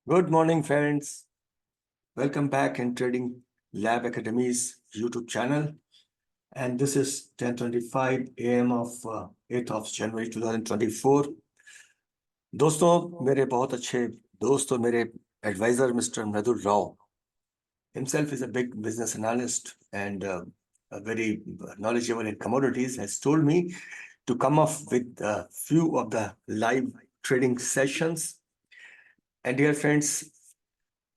Good morning, friends. Welcome back in Trading Lab Academy's YouTube channel. And this is 10:25 a.m. of 8th of January 2024. दोस्तों, मेरे बहुत अच्छे दोस्त और मेरे advisor mister Mridul Rao himself is a big business analyst and very knowledgeable in commodities, has told me to come up with a few of the live trading sessions. And dear friends,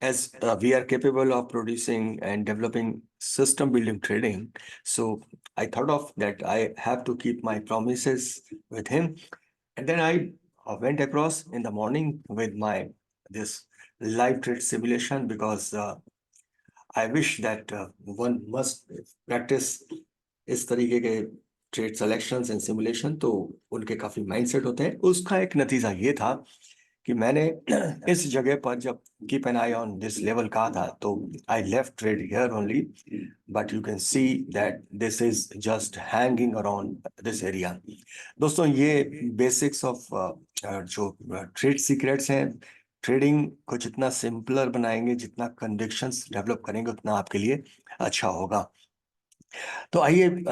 as we are capable of producing and developing system building trading, so I thought of that I have to keep my promises with him. And then I went across in the morning with my this live trade simulation because I wish that one must practice इस तरीके के trade selections and simulation, तो उनके काफी mindset होते हैं। उसका एक नतीजा ये था कि मैंने इस जगह पर जब keep an I on this level कहा था, तो I left trade here only, but you can see that this is just hanging around this area. दोस्तों, ये बेसिक्स ऑफ जो ट्रेड सीक्रेट्स हैं, ट्रेडिंग को जितना सिंपलर बनाएंगे, जितना कन्विक्शंस डेवलप करेंगे, उतना आपके लिए अच्छा होगा। तो आइए,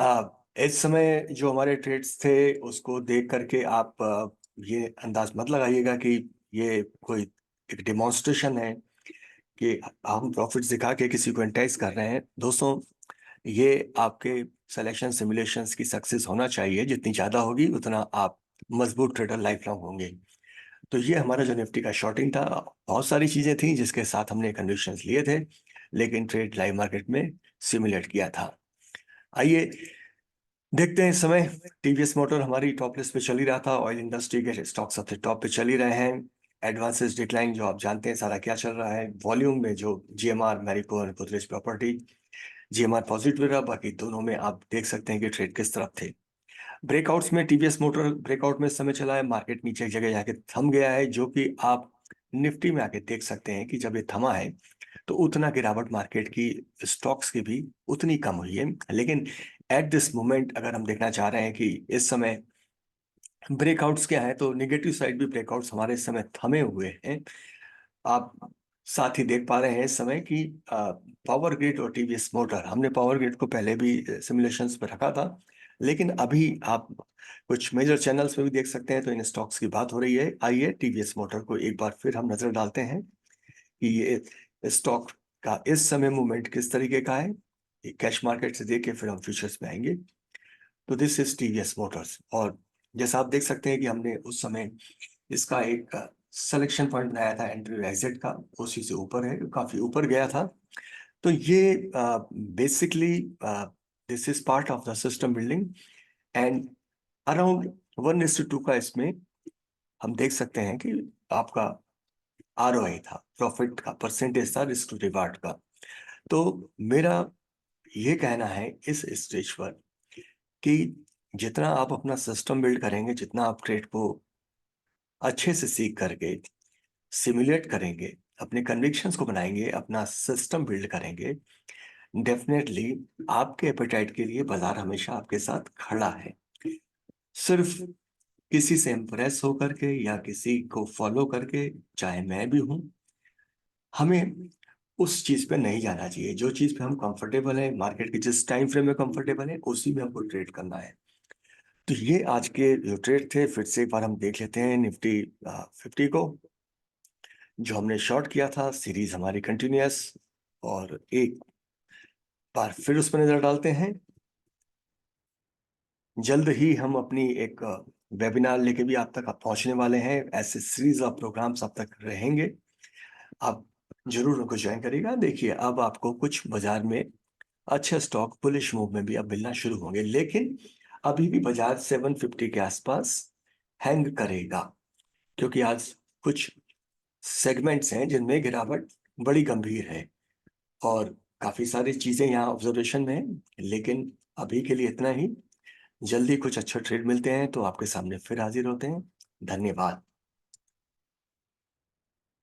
इस समय जो हमारे ट्रेड्स थे उसको देख करके आप ये अंदाज मत लगाइएगा कि ये कोई एक डेमोन्स्ट्रेशन है कि हम प्रॉफिट्स दिखा के किसी को एंटाइज कर रहे हैं। दोस्तों, ये आपके सिलेक्शन सिमुलेशंस की सक्सेस होना चाहिए। जितनी ज़्यादा होगी उतना आप मजबूत ट्रेडर लाइफ लॉन्ग होंगे। तो ये हमारा जो निफ्टी का शॉर्टिंग था, बहुत सारी चीज़ें थी जिसके साथ हमने कन्विक्शंस लिए थे, लेकिन ट्रेड लाइव मार्केट में सिमुलेट किया था। आइए देखते हैं। इस समय टीवीएस मोटर हमारी टॉप लिस्ट पे चल ही रहा था। ऑयल इंडस्ट्री के स्टॉक सबसे टॉप पे चल ही रहे हैं। एडवांसेस डिक्लाइन जो आप जानते हैं सारा क्या चल रहा है। वॉल्यूम में जो जीएमआर, मैरिको और गोदरेज प्रॉपर्टी, जीएमआर पॉजिटिव रहा, बाकी दोनों में आप देख सकते हैं कि ट्रेड किस तरफ थे। ब्रेकआउट्स में टीवीएस मोटर ब्रेकआउट में इस समय चला है। मार्केट नीचे एक जगह जाके थम गया है, जो कि आप निफ्टी में आके देख सकते हैं कि जब ये थमा है तो उतना गिरावट मार्केट की स्टॉक्स की भी उतनी कम हुई है। लेकिन एट दिस मोमेंट अगर हम देखना चाह रहे हैं कि इस समय ब्रेकआउट्स क्या है, तो निगेटिव साइड भी ब्रेकआउट्स हमारे इस समय थमे हुए हैं। आप साथ ही देख पा रहे हैं इस समय कि पावर ग्रिड और टीवीएस मोटर, हमने पावर ग्रिड को पहले भी सिमुलेशंस पे रखा था, लेकिन अभी आप कुछ मेजर चैनल्स पे भी देख सकते हैं, तो इन स्टॉक्स की बात हो रही है। आइए टीवीएस मोटर को एक बार फिर हम नजर डालते हैं कि ये स्टॉक का इस समय मूवमेंट किस तरीके का है। कैश मार्केट से देख के फिर हम फ्यूचर्स में आएंगे। तो दिस इज टीवीएस मोटर्स, और जैसा आप देख सकते हैं कि हमने उस समय इसका एक सिलेक्शन पॉइंट बनाया था एंट्री एग्जिट का, उसी से ऊपर है, काफी ऊपर गया था। तो ये basically this is part of the system building, and around 1:2 का इसमें हम देख सकते हैं कि आपका आरओआई था, प्रॉफिट का परसेंटेज था रिस्क टू रिवार्ड का। तो मेरा ये कहना है इस स्टेज पर कि जितना आप अपना सिस्टम बिल्ड करेंगे, जितना आप ट्रेड को अच्छे से सीख करके सिमुलेट करेंगे, अपने कन्विक्शंस को बनाएंगे, अपना सिस्टम बिल्ड करेंगे, डेफिनेटली आपके एपेटाइट के लिए बाजार हमेशा आपके साथ खड़ा है। सिर्फ किसी से इंप्रेस होकर के या किसी को फॉलो करके, चाहे मैं भी हूं, हमें उस चीज पे नहीं जाना चाहिए। जो चीज पे हम कंफर्टेबल है, मार्केट के जिस टाइम फ्रेम में कंफर्टेबल है, उसी में हमको ट्रेड करना है। तो ये आज के जो ट्रेड थे, फिर से एक बार हम देख लेते हैं निफ्टी 50 को, जो हमने शॉर्ट किया था। सीरीज हमारी कंटिन्यूअस, और एक बार फिर उस पर नजर डालते हैं। जल्द ही हम अपनी एक वेबिनार लेके भी आप तक पहुंचने वाले हैं। ऐसे सीरीज ऑफ प्रोग्राम्स आप तक रहेंगे, आप जरूर उनको ज्वाइन करिएगा। देखिए, अब आपको कुछ बाजार में अच्छे स्टॉक बुलिश मूव में भी अब मिलना शुरू होंगे, लेकिन अभी भी बाजार 750 के आसपास हैंग करेगा, क्योंकि आज कुछ सेगमेंट्स हैं जिनमें गिरावट बड़ी गंभीर है, और काफी सारी चीजें यहाँ ऑब्जर्वेशन में है। लेकिन अभी के लिए इतना ही। जल्दी कुछ अच्छे ट्रेड मिलते हैं तो आपके सामने फिर हाजिर होते हैं। धन्यवाद।